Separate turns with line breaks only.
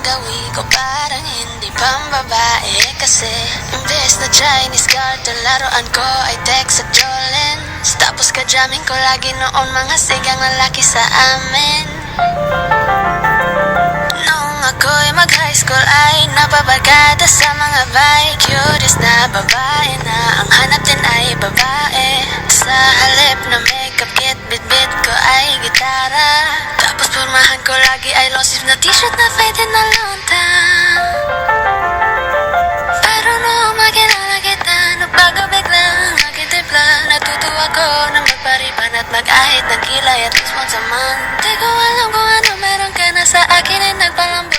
ginagawi ko parang hindi pambabae. Kasi imbes na Chinese garter, laruan ko ay Tex at Jolens. Tapos ka-jamming ko lagi noon mga sigang lalaki sa amin. Noong ako'y mag-high school ay napabarkada sa mga bike. Curious na babae na ang hanap din ay babae. Sa halip na makeup kit, bit-bit ko ay gitara. Tapos pormahan ko lagi ay long sleeve na t-shirt na faded na lonta. Pero noong makilala kita, nabago biglang aking timpla. Natutuwa ko na magpariban at mag-ahit ng kilay at least once a month. Di ko alam kung ano meron ka na sa akin ay nagpalambing.